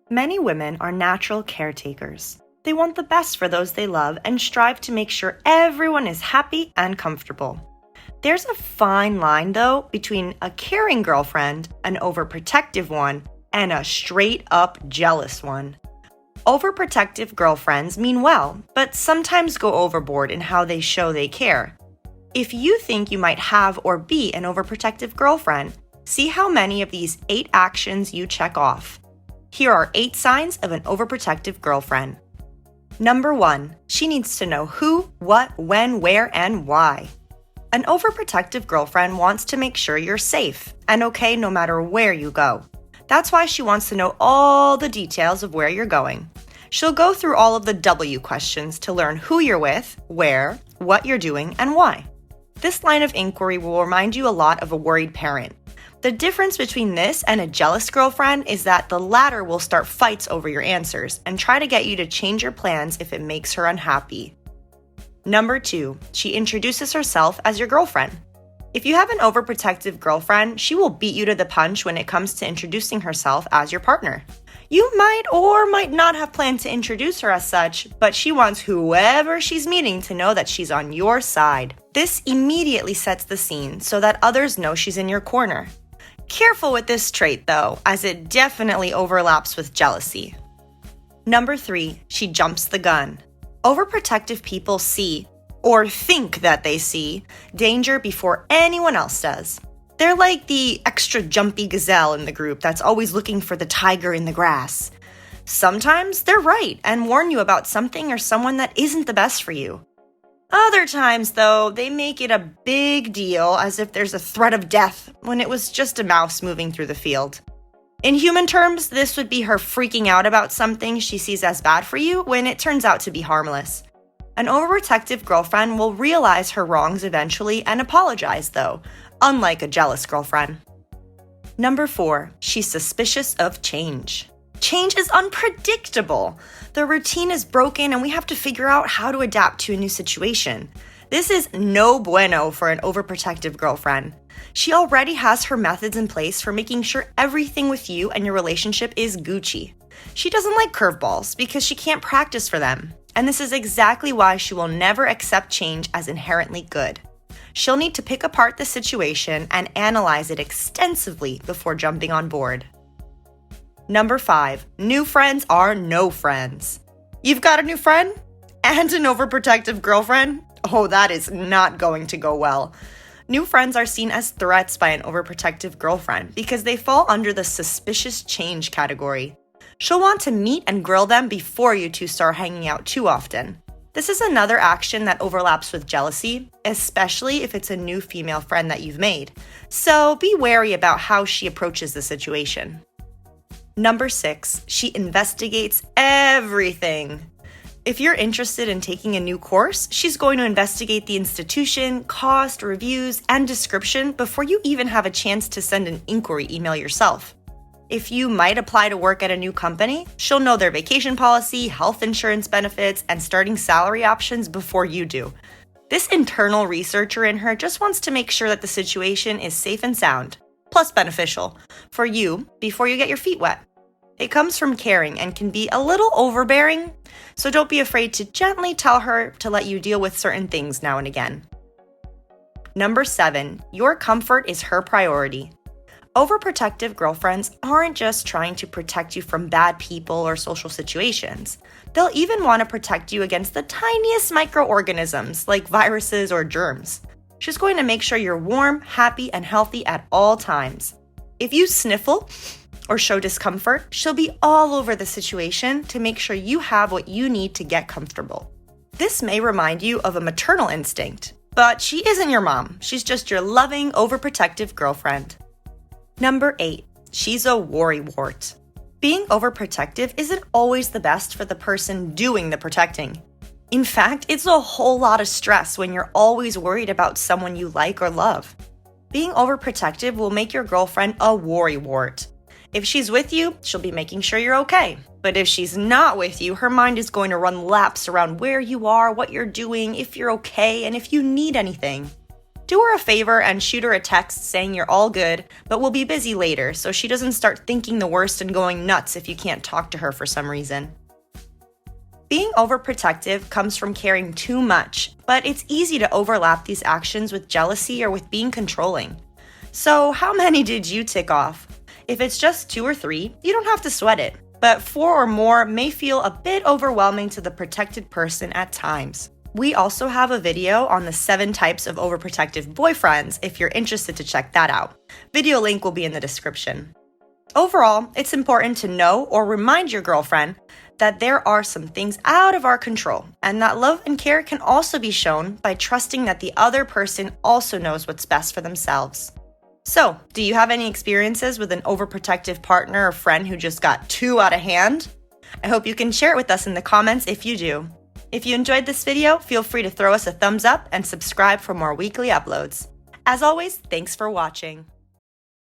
Many women are natural caretakers. They want the best for those they love and strive to make sure everyone is happy and comfortable. There's a fine line, though, between a caring girlfriend, an overprotective one, and a straight-up jealous one. Overprotective girlfriends mean well, but sometimes go overboard in how they show they care. If you think you might have or be an overprotective girlfriend, see how many of these 8 actions you check off. Here are 8 signs of an overprotective girlfriend. Number 1, she needs to know who, what, when, where, and why. An overprotective girlfriend wants to make sure you're safe and okay no matter where you go. That's why she wants to know all the details of where you're going. She'll go through all of the W questions to learn who you're with, where, what you're doing, and why. This line of inquiry will remind you a lot of a worried parent. The difference between this and a jealous girlfriend is that the latter will start fights over your answers and try to get you to change your plans if it makes her unhappy. Number 2, she introduces herself as your girlfriend. If you have an overprotective girlfriend, she will beat you to the punch when it comes to introducing herself as your partner. You might or might not have planned to introduce her as such, but she wants whoever she's meeting to know that she's on your side. This immediately sets the scene so that others know she's in your corner. Careful with this trait though, as it definitely overlaps with jealousy. Number 3, she jumps the gun. Overprotective people see, or think that they see, danger before anyone else does. They're like the extra jumpy gazelle in the group that's always looking for the tiger in the grass. Sometimes they're right and warn you about something or someone that isn't the best for you. Other times, though, they make it a big deal as if there's a threat of death when it was just a mouse moving through the field. In human terms, this would be her freaking out about something she sees as bad for you when it turns out to be harmless. An overprotective girlfriend will realize her wrongs eventually and apologize, though, unlike a jealous girlfriend. Number 4, she's suspicious of change. Change is unpredictable. The routine is broken and we have to figure out how to adapt to a new situation. This is no bueno for an overprotective girlfriend. She already has her methods in place for making sure everything with you and your relationship is Gucci. She doesn't like curveballs because she can't practice for them. And this is exactly why she will never accept change as inherently good. She'll need to pick apart the situation and analyze it extensively before jumping on board. Number 5, new friends are no friends. You've got a new friend and an overprotective girlfriend? Oh, that is not going to go well. New friends are seen as threats by an overprotective girlfriend because they fall under the suspicious change category. She'll want to meet and grill them before you two start hanging out too often. This is another action that overlaps with jealousy, especially if it's a new female friend that you've made. So be wary about how she approaches the situation. Number 6, she investigates everything. If you're interested in taking a new course, she's going to investigate the institution, cost, reviews, and description before you even have a chance to send an inquiry email yourself. If you might apply to work at a new company, she'll know their vacation policy, health insurance benefits, and starting salary options before you do. This internal researcher in her just wants to make sure that the situation is safe and sound, plus beneficial, for you before you get your feet wet. It comes from caring and can be a little overbearing, so don't be afraid to gently tell her to let you deal with certain things now and again. Number 7, your comfort is her priority. Overprotective girlfriends aren't just trying to protect you from bad people or social situations. They'll even want to protect you against the tiniest microorganisms like viruses or germs. She's going to make sure you're warm, happy, and healthy at all times. If you sniffle or show discomfort, she'll be all over the situation to make sure you have what you need to get comfortable. This may remind you of a maternal instinct, but she isn't your mom. She's just your loving, overprotective girlfriend. Number 8, she's a worrywart. Being overprotective isn't always the best for the person doing the protecting. In fact, it's a whole lot of stress when you're always worried about someone you like or love. Being overprotective will make your girlfriend a worrywart. If she's with you, she'll be making sure you're okay. But if she's not with you, her mind is going to run laps around where you are, what you're doing, if you're okay, and if you need anything. Do her a favor and shoot her a text saying you're all good, but we'll be busy later so she doesn't start thinking the worst and going nuts if you can't talk to her for some reason. Being overprotective comes from caring too much, but it's easy to overlap these actions with jealousy or with being controlling. So how many did you tick off? If it's just 2 or 3, you don't have to sweat it, but 4 or more may feel a bit overwhelming to the protected person at times. We also have a video on the 7 types of overprotective boyfriends if you're interested to check that out. Video link will be in the description. Overall, it's important to know or remind your girlfriend that there are some things out of our control, and that love and care can also be shown by trusting that the other person also knows what's best for themselves. So, do you have any experiences with an overprotective partner or friend who just got too out of hand? I hope you can share it with us in the comments if you do. If you enjoyed this video, feel free to throw us a thumbs up and subscribe for more weekly uploads. As always, thanks for watching.